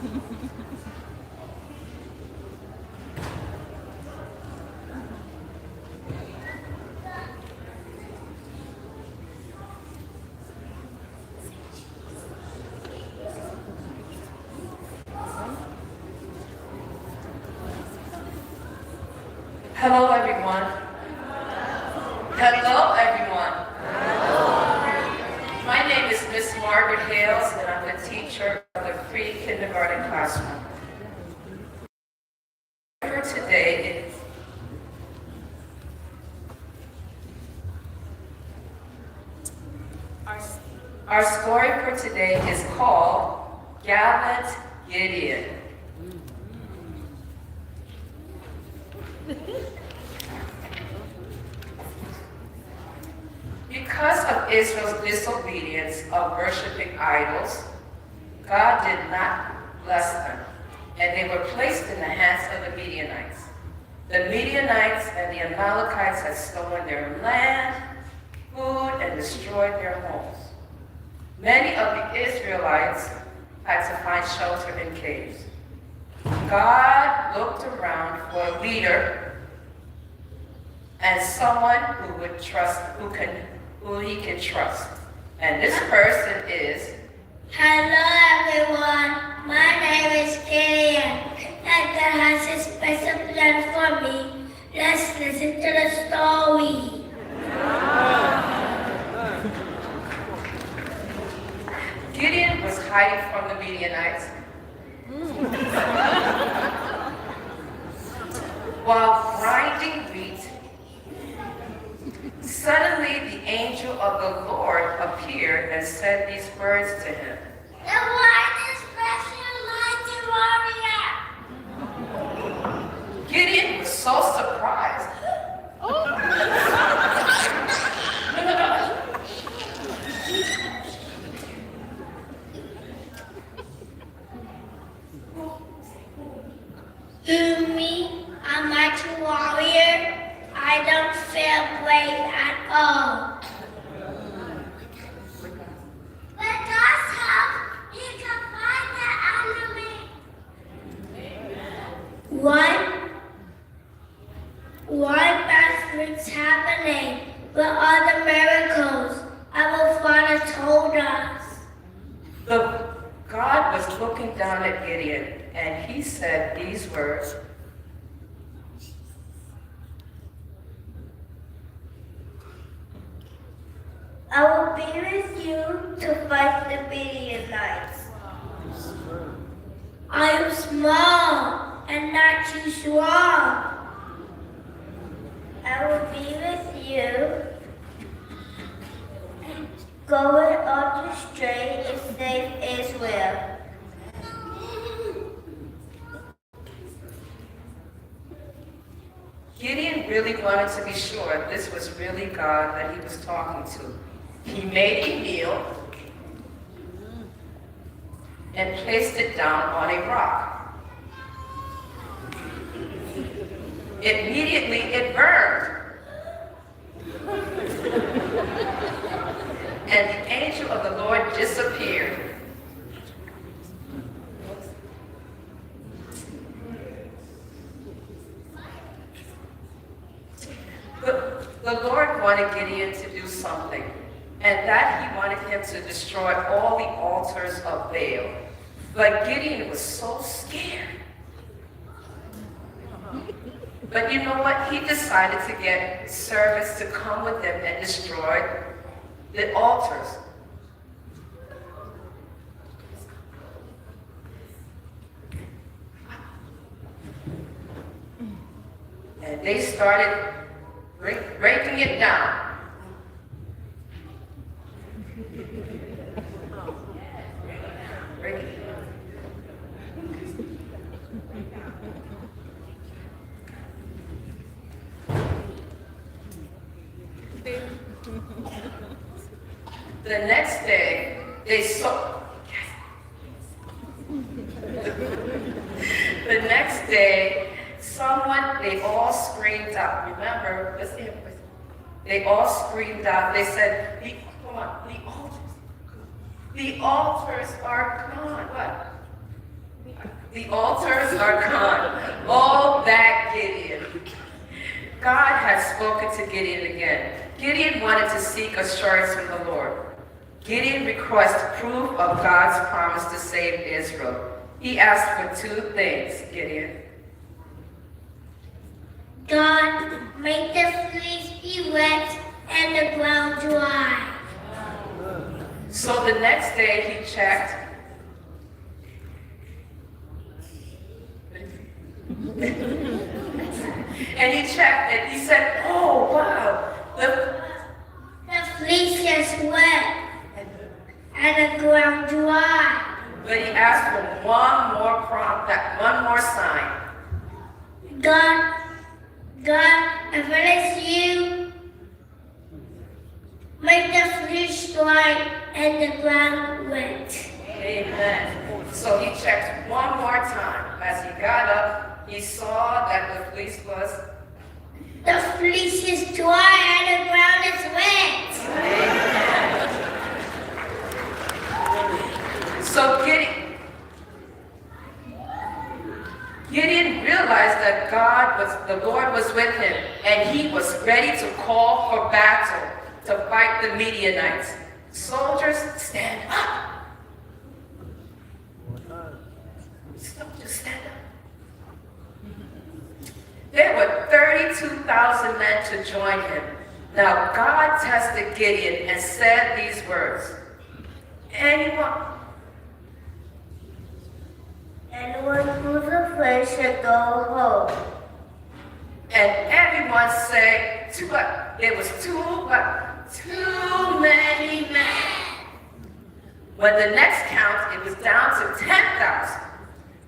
Hello, everyone. Hello, everyone. My name is Miss Margaret Hales, and I'm the teacher of the pre-kindergarten classroom. For today, our story for today is called Gallant Gideon. Because of Israel's disobedience of worshiping idols, God did not bless them, and they were placed in the hands of the Midianites. The Midianites and the Amalekites had stolen their land, food, and destroyed their homes. Many of the Israelites had to find shelter in caves. God looked around for a leader and someone who would trust, who he can trust. And this person is... Hello everyone, my name is Gideon, and God has a special plan for me. Let's listen to the story. Gideon was hiding from the Midianites while grinding wheat. Suddenly, the angel of the Lord appeared and said these words to him. The Lord is special, mighty warrior. Gideon was so surprised. Me, a mighty warrior? I don't feel brave at all. With God's help, you can fight the enemy. Why bad things happening? What are the miracles our Father told us? God was looking down at Gideon, and he said these words. I will be with you to fight the Midianites. I am small and not too strong. I will be with you, going on the straight and save Israel. Gideon really wanted to be sure this was really God that he was talking to. He made a meal and placed it down on a rock. Immediately it burned. And the angel of the Lord disappeared. The Lord wanted Gideon to do something, and that he wanted him to destroy all the altars of Baal. But Gideon was so scared. But you know what? He decided to get servants to come with him and destroy the altars. And they started breaking it down. Breaking it down. The next day, they saw. The next day, they all screamed out. Remember, listen, they all screamed out. They said, come on, the altars are gone. What? The altars are gone. Oh, that Gideon. God had spoken to Gideon again. Gideon wanted to seek assurance from the Lord. Gideon requested proof of God's promise to save Israel. He asked for two things, Gideon. God, make the fleece be wet and the ground dry. So the next day he checked. And he checked and he said, oh, wow. The fleece is wet and the ground dry. But he asked for one more sign. God, if it is you, make the fleece dry and the ground wet. Amen. So he checked one more time. As he got up, he saw that the fleece was... The fleece is dry and the ground is wet. Amen. So Gideon realized that the Lord was with him, and he was ready to call for battle to fight the Midianites. Soldiers, stand up. Just stand up. There were 32,000 men to join him. Now God tested Gideon and said these words. Anyone who's afraid should go home. And everyone said, there was too many men. When the next count, it was down to 10,000.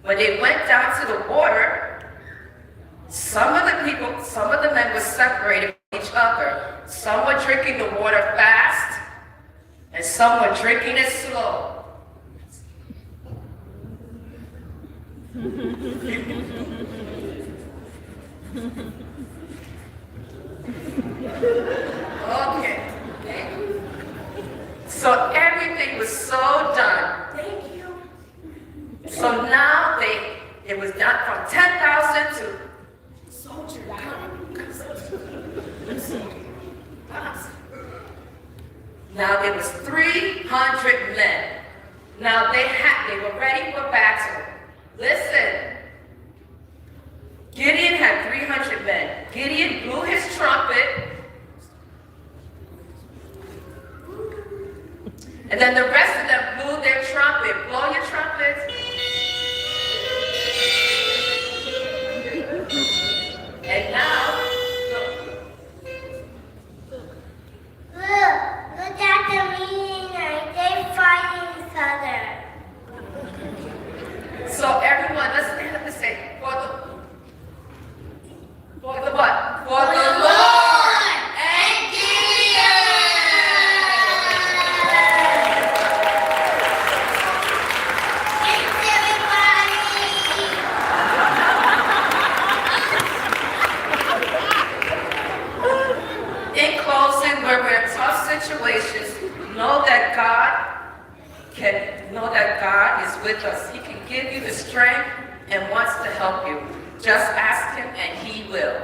When they went down to the water, some of the men were separated from each other. Some were drinking the water fast, and some were drinking it slow. Okay. So everything was so done. Thank you. So now it was done from 10,000 to soldier. Now there was 300 men. Now they were ready for battle. Listen. Gideon had 300 men. Gideon blew his trumpet. And then the rest of them blew their trumpet. Blow your trumpets. And now, look at the Midianites. They fight each other. so everyone, let's stand up and say, for the what? For the Lord and Gideon. Thanks, everybody. In closing, where we're in tough situations, know that God is with us. He can give you the strength and wants to help you. Just ask him and he will.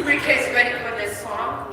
Pre-K's ready for this song.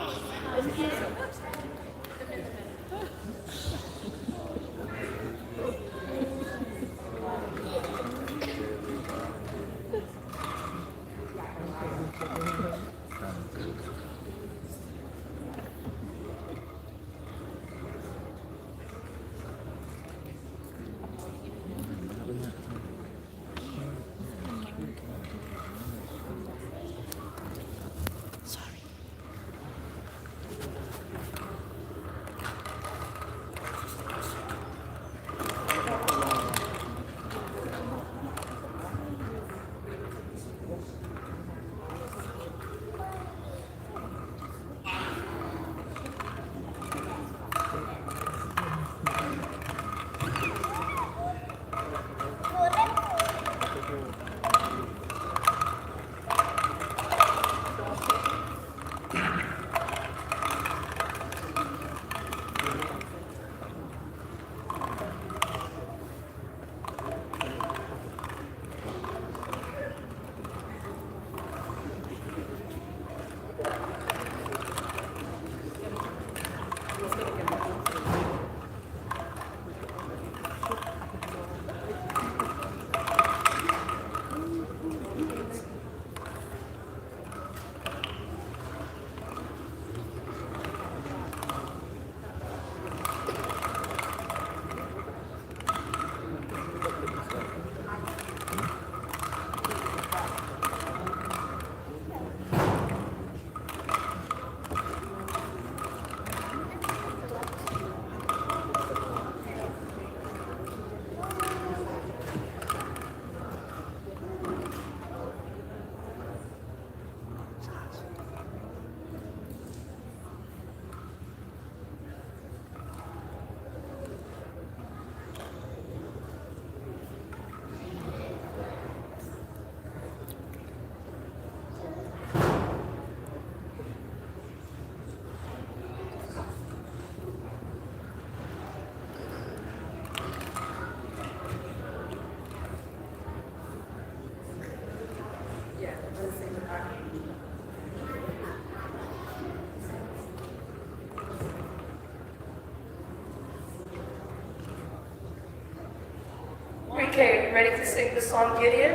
Okay, you ready to sing the song Gideon?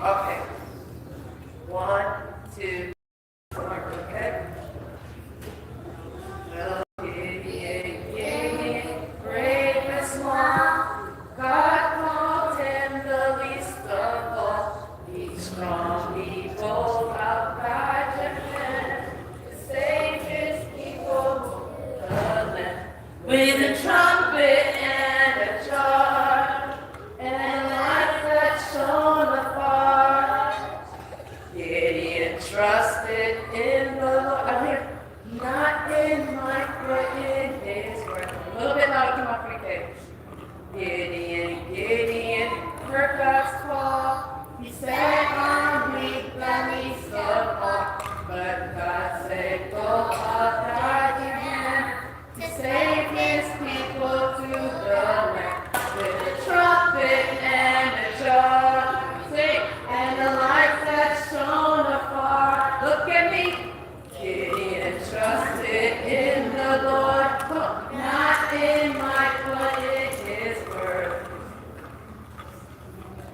Okay. 1, 2, 4, okay? Well, Gideon, Gideon, brave and small, God called him the least of all. Be strong, be bold, I'll guide your hand to save his people, the land. With a trumpet and a jar, and light that shone afar. Gideon trusted in the Lord. I'm here. Not in might, but in his word. A little bit louder, come on, pre-K. Gideon, Gideon, heard God's call. He said, I'm weak, the least of all. But God said, go, I'll guide your hand to save his people to the land. With a trumpet and a jar, sing, and the light that shone afar. Look at me. Gideon trusted in the Lord, not in might, but in his word.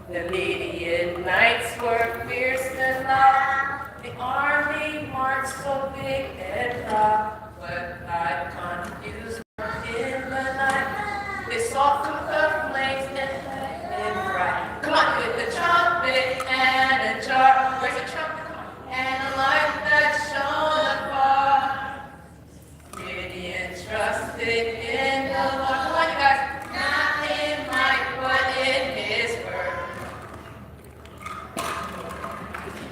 The Midianites were fierce and loud. The army marched so big and proud. But God confused them in the night. They saw through the flames and and bright. Come on, with the trumpet and a jar. Where's the trumpet? Come on. And a light that shone afar. Gideon trusted in the Lord. Come on, you guys. Not in might, but in his word.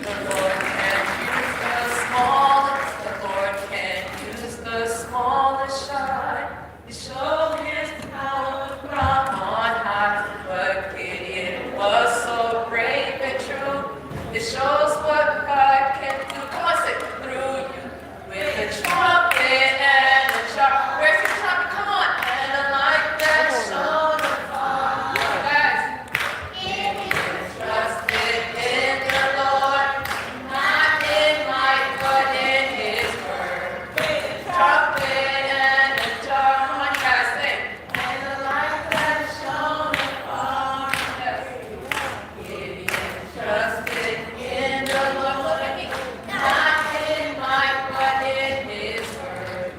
The Lord can use the smallest. The Lord can use the smallest shine. To show his power from on high. But Gideon was so brave and true. It shows what God can do. Come on, say, through you. With a trumpet and a jar. Where's the trumpet? Come on. And a light that shone afar. Guys. Gideon trusted in the Lord, not in might, but in his word. With a trumpet and a jar. Come on, guys, sing. And a light that shone afar. Yes. Gideon trusted in the Lord. Look at me. Not in might, but in his word.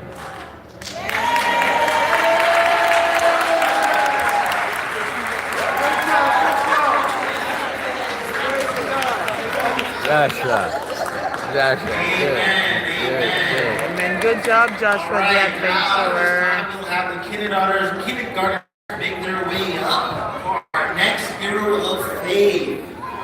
Joshua. Good. Amen. Good job, Joshua the adventurer. We'll have the kindergartners make their way up.